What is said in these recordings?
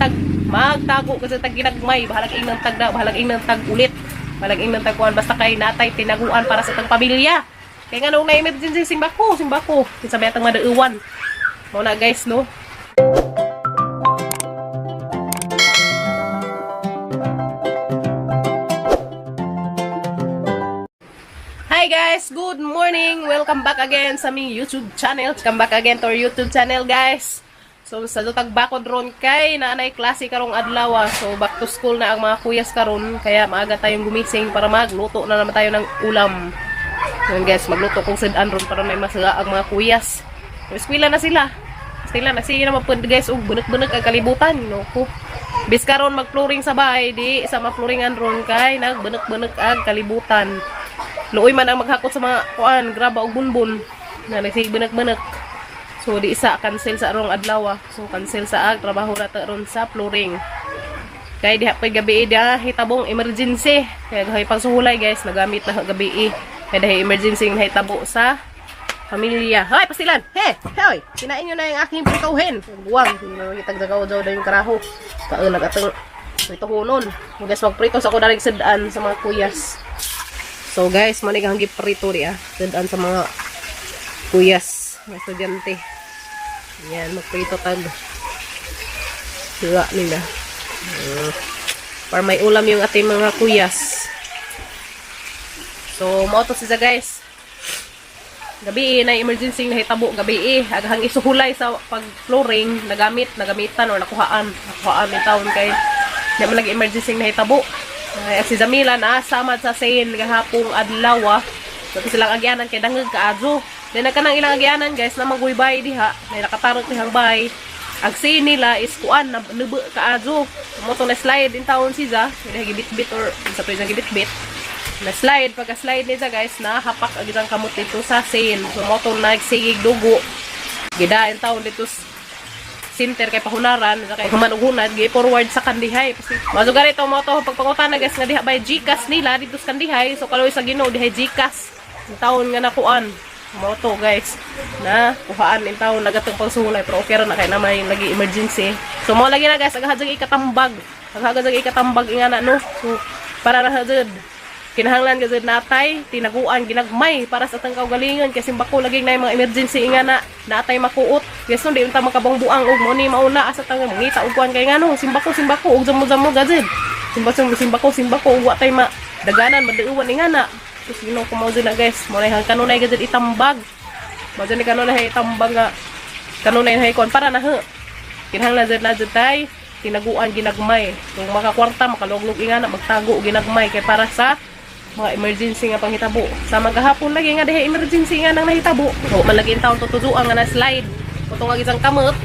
tag magtago kasi tag ginagmay bahalag ing ng tagda bahalag ing ng tag ulit bahalag ing ng tagkuan basta kay natay tinaguan para sa tang pamilya kay nga nung na emergency simbako kinsa ba tang madauwan mo na guys no. Hi guys, good morning. Welcome back again sa aming YouTube channel. Welcome back again to our YouTube channel guys. So sa dutag bakod ron kay naanay klase karong adlaw. So back to school na ang mga kuyas karon kaya maaga tayong gumising para magluto na naman tayo ng ulam. So guys, magluto kong sedan ron para may masaya ang mga kuyas. So eskwela na sila. Sila na siya naman po guys, bunak-bunak ang kalibutan, no ko. Bis karon mag-flooring sa bahay di sa ma-flooringan ron kay nagbunak-bunak ang kalibutan. Luoy man ang maghakot sa mga kuan, graba og bunbun. Na nagsibunak-bunak. So di isa cancel sa arong adlaw. So cancel sa ag trabaho ra ta ron sa flooring. Kay diha pay gabi dia hitabong emergency. Kaya gahay pagsuhulay guys, nagamit na gabi. Kaya dahil emergency nga hitabo sa pamilya. Hoy pasilan. He, hoy. Kinain niyo na yung aking prituhin. Buwang, kitag-dagaw daw yung karaho. Kaunag atong ito hunon. Guys, magprito sa ako darig sedaan sa mga kuyas. So guys, manigang giprito diya. Sedaan sa mga kuyas. Mga estudyante. Yan, magprito tag. Sira nila. Para may ulam yung ating mga kuyas. So, mauto siya guys. Gabi na emergency na hitabo. Gabi aghang isuhulay sa pag-flooring. Nagamitan o nakuhaan yung taon kay naman nag-emergency na hitabo. Si Jamila na samad sa sale gahapong adlaw. So, silang agyanan kay dangag kaadyo. Then nagkanang ilang agyanan guys na magwaybay diha, may nakatarot nihang bay. Ang say nila is kuan na nubo kaadyo. Mo to na slide in town siya, may gibit-bit or sa pwede gibit-bit. Na slide pagka slide niya guys na hapak ang isang kamot dito sa sale. So mo to nagsigig dugo. Gida in town dito center kay pahunaran kay humanugунad gi forward sa Kandihay. Masugar ito mo to pagpangutan na guys nga diha by GCash nila dito sa Kandihay. So kaloy sa Ginoo diha GCash. In town nga nakuan. Moto guys na kuhaan in taon nagatong pagsuhulay pero okay ra na kay na may lagi emergency. So mo lagi na guys agahadjag ikatambag. Agahadjag ikatambag ingana no. So para ra jud kinahanglan gud natay tinaguan ginagmay para sa tang kaugalingon kasi bako lagi na mga emergency ingana natay makuot. Guys no di unta makabangbuang og mo ni mauna asa tang mangita og kuan kay ngano simbako og jamo gazid. Simbako og wa tay ma daganan madeuwan ingana. Tapos ginaw ko mawag na guys. Muna yung kanunay gazid itambag. Mawag na kanunay itambag nga. Kanunay na hikon. Para na ho. Kinahanglan na dyan tayo. Tinaguan ginagmay. Kung makakwarta, makaluglog nga na. Magtago ginagmay. Kaya para sa mga emergency nga panghitabo. Sa magahapon lagi nga dahil emergency nga nang nahitabo. O malagi taon tutuduan nga na slide. Kung nga isang kamot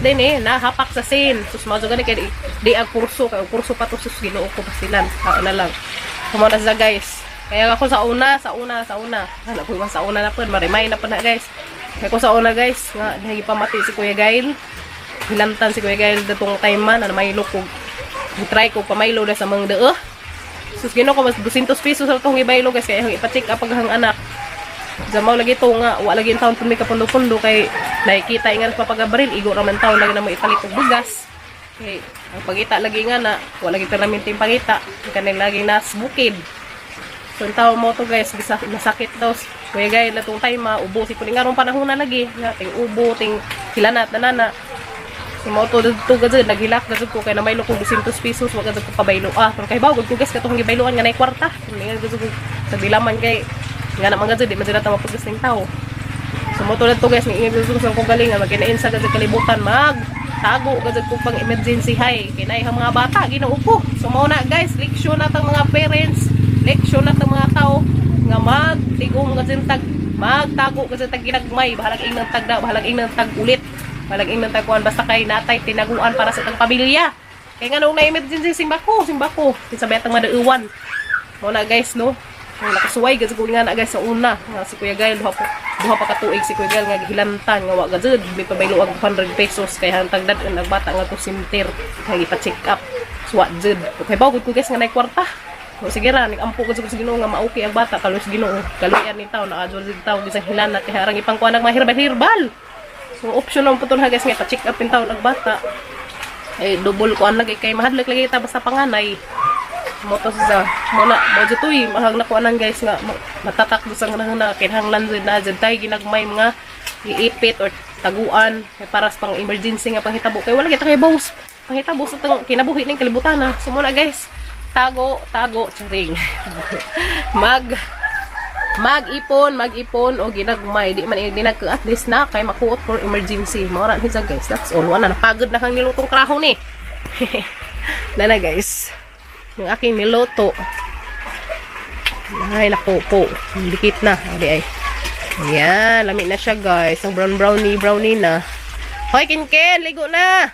din nahapak sa sin. Tapos mawag na kaya di ang kurso. Kaya kurso pa to sus ginoo ko pa silan. Kao na lang. Kumuna sa guys. Kaya ako sa una. Hala ko sa una na po, marimay na po na guys. Kaya ko sa una guys, nga nagipamati si Kuya Gail. Hilantan si Kuya Gail datong time man na maylo ko. Try ko pamaylo na sa mga deo. Sus gino ko mas 200 pesos sa tong ibaylo guys kaya ipa-check up paghang anak. Jamaw lagi to nga, wa lagi taon pud may kapundo-pundo kay nakikita nga nagpapagabaril igo ra man taon lagi na mo ipalit og bugas. Kay ang pangita lagi nga na, wa lagi permanente pangita, kanang lagi nas bukid. So, yung tao mo to guys, masakit daw. Kuya guys, natong time, ubo. Si kuning arong panahon na lagi. Ting ubo, ting hilanat na nana. So, mo to dito gazid, naghilak gazid ko. Kaya na may lukong 200 pesos, wag gazid ko pabaylo. Pero kay bawag ko guys, katong gibayloan nga na kwarta. Hindi nga gazid ko sa dilaman kay, nga naman gazid, di man dila tamapugas ng tao. So, mo to dito guys, nga gazid ko sa kong galingan, magkinain sa gazid kalibutan, tago gazid ko pang emergency high. Kinay ang mga bata, ginaupo. So, mo na guys, leksyon natang mga parents. Leksyon na ng mga tao nga magtigong gazintag magtago gazintag ginagmay bahalag ing ng tagda bahalag ing ng tag ulit bahalag ing ng tagkuan basta kay natay tinaguan para sa tang pamilya kay nga nung na emergency simbako kinsa ba tang madauwan mo na guys no nakasuway gazid ko nga na guys sa una nga si Kuya Gail duha pa ka tuig si Kuya Gail nga gihilantan nga wa gazid may pabaylo og 100 pesos kay hantang dad ang nagbata nga to center kay ipa-check up suwa jud kay bawod ko guys nga nay kwarta. O sige ra, nag-ampo ko sa Ginoo nga mauki ang bata kalos Ginoo. Kaluyan ni taw nakadol sig taw bisang hilanat kay harang ipangkuan nag mga herbal. So option ang putol ha guys nga pa-check up in taw ang bata. Ay double ko lagi kay mahadlok lagi ta basta panganay. Mo to sa muna mo jetoy mahag na ko anan guys nga matatak sa nga kinahanglan jud na jud tay ginagmay mga iipit or taguan kay para sa pang emergency nga panghitabo kay wala kita kay boss. Panghitabo sa kinabuhi ning kalibutan na. So muna guys, tago charing. mag-ipon o ginagmay di man dinag at least na kay makuot for emergency mo ra sa guys. That's all. Wala na pagod na kang nilutong krahon ni. Nana guys, yung aking niluto ay naku po dikit na ay ayan lamig na siya guys. Ang brownie na. Hoy Kinken, ligo na.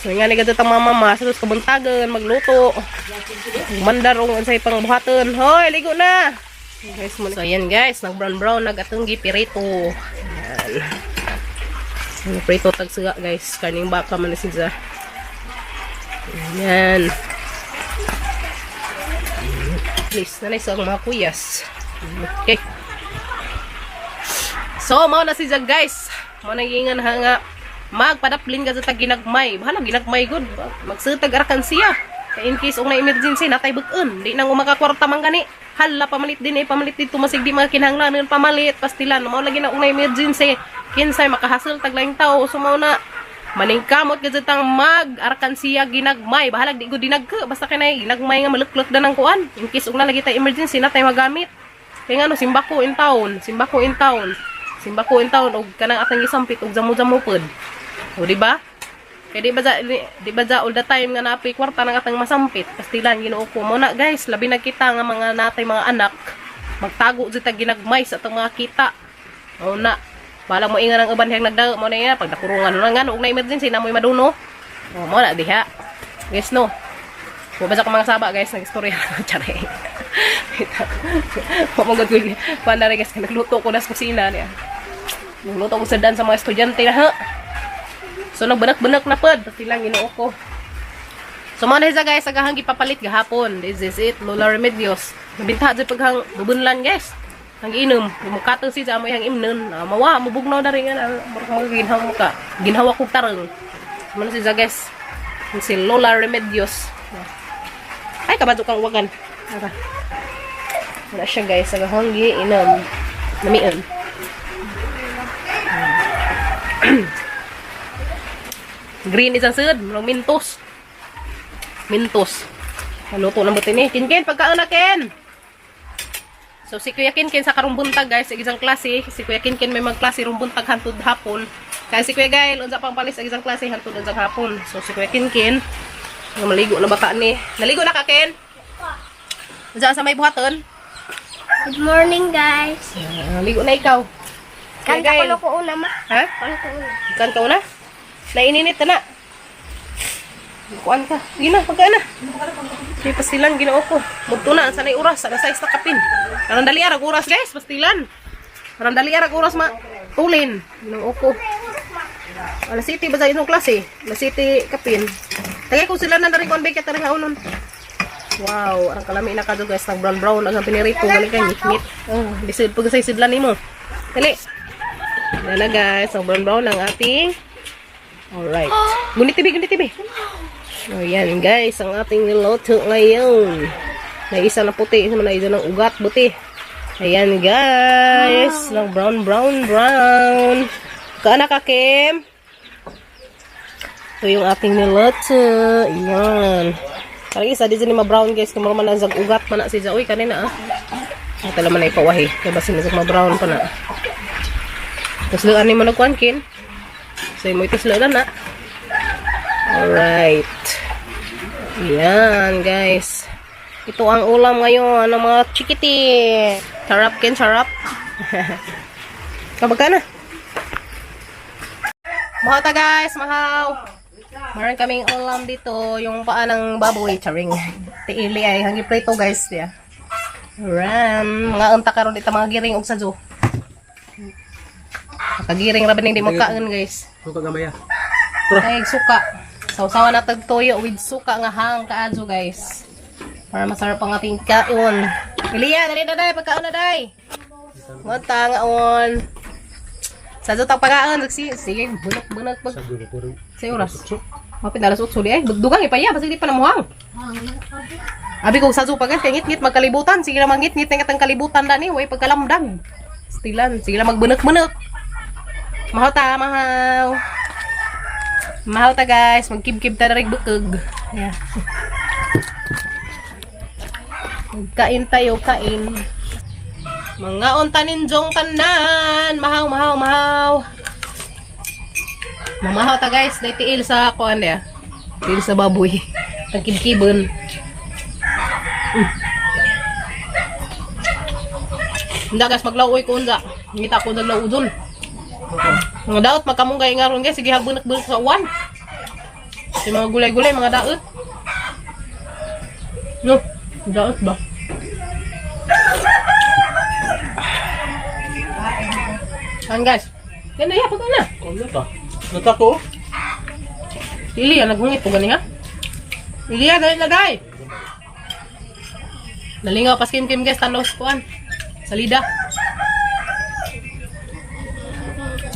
So nga ni gadto tang mama sa kabuntagan magluto. Mandar og unsay pang buhaton. Hoy, ligo na. Guys, so ayan guys, nag brown nagatong gipirito. Ayan. Ang prito tag suga guys, kaning baka man siya. Ayan. Please, nanay sa mga kuyas. Okay. So, mao na siya guys. Mao nagingan nga magpadaplin ka sa tag ginagmay. Bahala ginagmay good. Magsutag arakan siya. Kaya in case na emergency natay bug-on. Di nang makakwarta man gani. Hala pamalit din pamalit dito masig di mga kinahanglan pamalit pastilan. Mao lagi na emergency. Kinsay makahasel tag laing tao sumaw na maningkamot ka sa tang mag arakan siya ginagmay. Bahala di gud dinagka basta kanay ginagmay nga maluklok da nang kuan. In case na lagi tay emergency natay magamit. Kaya nga no simbako in town og kanang atang gisampit og jamu-jamu pod. O di ba? Kaya di ba all the time nga napi kwarta nang atang masampit. Pastilan Ginoo ko mo na guys, labi na kita nga mga natay mga anak magtago jud tag ginagmay sa atong mga kita. O na, wala mo ingan ang uban yang nagdago mo na yan pag nakurungan na nga og na emergency na mo'y maduno. O mo na diha. Guys no. Bubasa ko mga saba guys, nag-istorya ko tsare. Pamagod ko pala guys, nagluto ko na sa kusina niya. Nagluto ko sa dan sa mga estudyante na ha. So nagbanak-banak na pod, pati lang Ginoo ko. So mo na guys, agahang gipapalit gahapon. This is it, Lola Remedios. Nabinta jud paghang bubunlan guys. Ang inom, mukatong si mo yang imnon. Mawa mubugnaw na rin nga ginhawa mo ka. Ginhawa ko tarong. Mo na siya guys. Si Lola Remedios. Ay kabado kang wagan. Wala siya guys, agahang giinom. Namian. Green isang sud, mintos. Luto ng buti ni. Kinken, pagkaon na Ken. So si Kuya Kinken sa karong buntag guys, sa isang klase. Si Kuya Kinken may magklase rong buntag hantud hapon. Kaya si Kuya Gail, unsa pang palis sa isang klase hantud unsang hapon. So si Kuya Kinken, maligo na bata ni. Naligo na ka Ken? Unsa sa may buhaton? Good morning, guys. Naligo na ikaw. Kanta ko una, ma. Ha? Kan ka una? Naininit ka na. Kuan ka. Sige na, pagkaan na. May pastilan, Ginoo ko. Mugto na, sanay oras, sana size na kapin. Karang dali arag oras, guys, pastilan. Karang dali arag oras, tulin. Ginoo ko. Alas City ba sa isang klase? Alas City kapin. Tagay ko sila na rin kung bake at rin haunon. Wow, arang kalami na ka doon, guys. Nag brown, ang pinirito. Galing kang meat. Oh, disid pag sa isidlan ni mo. Dali. Dala, guys. Ang brown ang ating alright. Gunit tibi. O yan guys, ang ating niluto ngayon. May isa na puti, isa na isa ng ugat, buti. Ayan guys, ng brown. Kaana ka Kim? Ito yung ating niluto. Ayan. Parang isa, di dyan ma-brown guys. Kung man ang ugat pa na siya. Uy, kanina Ito naman na ipawahi. Kaya ba sinasag ma-brown pa na. Tapos doon mo nagkuhan Kin. So, mo ito sila na. Alright. Yan, guys. Ito ang ulam ngayon ng mga chikiti. Sarap, Ken, sarap. Kapag ka na. Mahal ta, guys. Mahal. Meron kaming ulam dito. Yung paa ng baboy. Charing. Tiili ay. Hangi prito, guys. Yeah. Ram. Mga unta karon dito. Mga giring og sadyo. Kagiring raban hindi makaon guys. Suka gamaya. Ay suka. Sausawan na tag toyo with suka nga hang kaadyo guys. Para masarap ang ating kaon. Iliya, dali na day, pagkaon na day. Ngonta nga on. Sa jutang pagkaan, sige, bunak pag. Sa oras. Mapit alas 8 di ay, dugang ipaya, basta di pa namuhang. Abi ko sa zupa kay ngit-ngit magkalibutan, sige na mangit-ngit nga tang kalibutan dani, way pagkalamdag. Stilan, sige na magbunak-bunak. Mahaw ta, mahaw. Mahaw ta guys, magkib-kib ta rig bukog. Yeah. Kain tayo, kain. Mga untanin jong tanan, mahaw. Mamahaw ta guys, day tiil sa kuan dia. Tiil sa baboy. Ang kibkibon. Hindi guys, maglauoy ko unza. Ngita ko unza laudon. Mga daot, magkamunggay nga ron guys. Sige, hagbunak-bunak sa uwan. Kasi mga gulay-gulay, mga daot. No, daot ba? Saan guys? Yan na, pagka na. Ano ta? Natako? Ili, naghungit po gani ha? Ili, dahil lagay. Nalingaw pas kim guys, tanos kuan. Salida.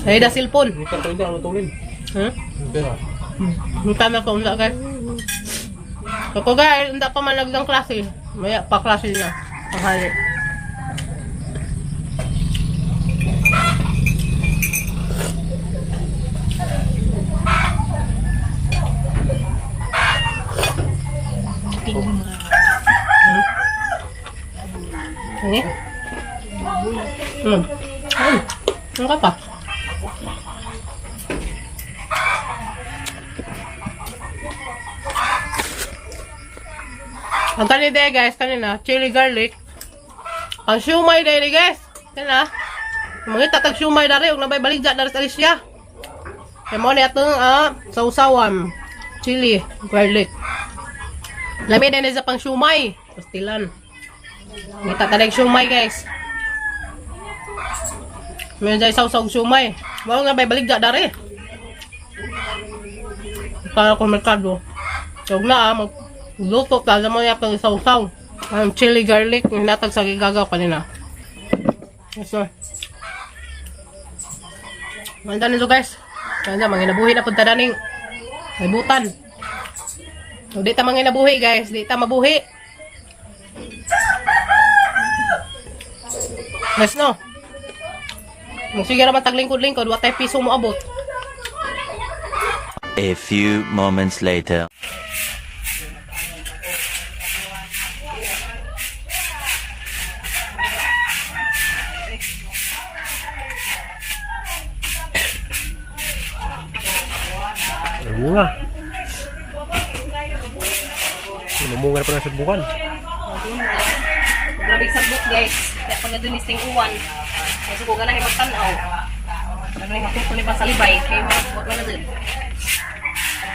Salida silpon. Hindi ka tayo ano tulin. Hindi na. Muta na ko, guys. Ako guys, hindi pa managdang klase. Maya pa klase na. Panghali. Ini? Ano ka pa? Ang kanina guys, kanina, chili garlic. Ang siumay dahil guys. Kanina, mga tatag siumay dari, huwag nabay baligya dari sa Alicia. Kaya mo na itong sausawan. Chili, garlic. Lamig na sa pang siumay. Pastilan. May tatalag siumay guys. May dahil sausawag siumay. Huwag nabay baligya dari. Para kung merkado. Huwag na magluto ka sa mga yapang sausaw. Ang chili garlic, hinatag sa gigagaw kanina. Yes, sir. Manda nito guys. Manda, manginabuhi na punta daning. May butan. So, di ta manginabuhi guys. Di ta mabuhi. Yes, no? Sige naman taglingkod-lingkod. Watay piso mo abot. A few moments later. Bunga. Namunga na pa na sa bukan. Grabe sagbot guys. Kaya pag nadunisting uwan. Kasi kung ganahin magtanaw. Nagay hapon ko ni pa sa libay. Kaya huwag na dun.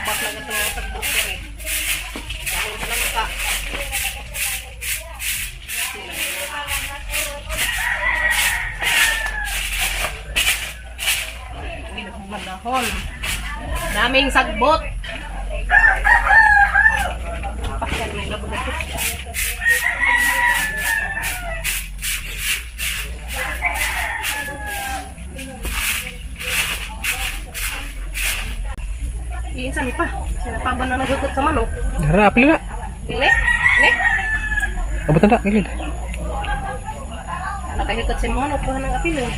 Bak na ito nga sagbot ko eh. Dahil sa lang ka. Hindi na pumanahon. Daming sagbot. Iinsan pa. Sinapaban na nagukot sa manok. Harap nila. Pili? Pili? Abot na kilid. Nakahikot sa manok. Buhan ng apilo.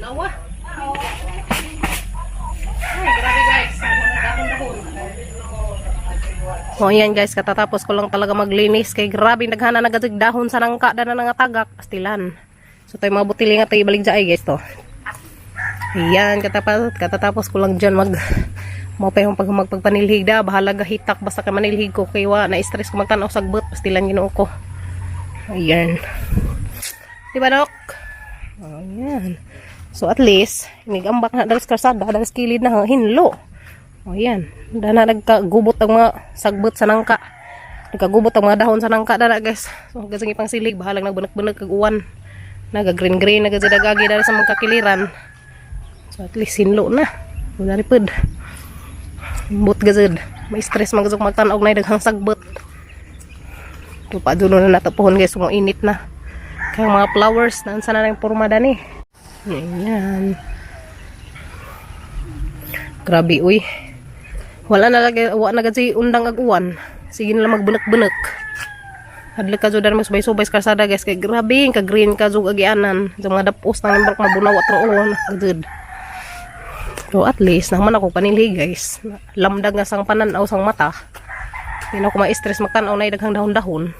Lawa. Ay, grabe guys. Dahon-dahon. O yan guys, katatapos ko lang talaga maglinis. Kay grabe, naghana nagatig dahon sa nangka na nangatagak. Pastilan. So tayo mga butili nga tayo ibalig dyan guys to. Ayan, katatapos ko lang dyan mapayong magpagpanilhig da. Bahala gahitak basta ka manilhig ko. Kaya na-stress ko magtanaw sagbot. Pastilan ginoo ko. Ayan. Diba dok? Ayan. So at least, nagambak na dalas karsada, dalas kilid na hinlo. O yan, dana nagkagubot ang mga sagbot sa nangka. Nagkagubot ang mga dahon sa nangka dana guys. So gasang ipang silig, bahalang nagbunak-bunak kag uwan. Naga-green-green, nagazidagagi dala sa mga kakiliran. So at least hinlo na. Wala ripod. Bot gazid. May stress magzug magtanog na daghang sagbot. Tupa dulo na natapuhon guys, kung init na. Kaya mga flowers, naan na yung porma dani. Ayan. Grabe, uy. Wala na si undang aguan. Sige na lang magbunak-bunak. Hadlik ka dyan mas subay-subay sa karsada guys. Kaya grabe, ka-green ka dyan agianan. Sa mga dapos na nang mabunaw at ng uwan. Good. So at least, naman ako panili guys. Lamdag nga sang pananaw sang mata. Hindi na ako ma-stress magtanaw na idaghang dahon-dahon.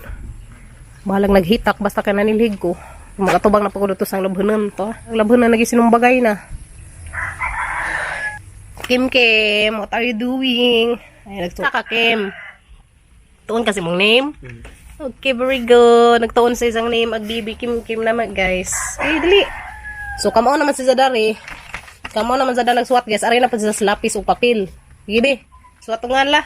Bahalang naghitak basta ka nanilig ko. Magatubang na pagod ito sang labhanan to. Ang labhanan nagisinumbagay na. Kim Kim, what are you doing? Ay, nagsuka Kim. Tuon kasi mong name? Okay, very good. Nagtuon sa isang name. Agbibi Kim Kim naman guys. Ay, dali. So, kamo naman si Zadari. Kamo naman Zadar nagsuwat guys. Aray na pa sa lapis o papel. Gibe. Suwat nga la.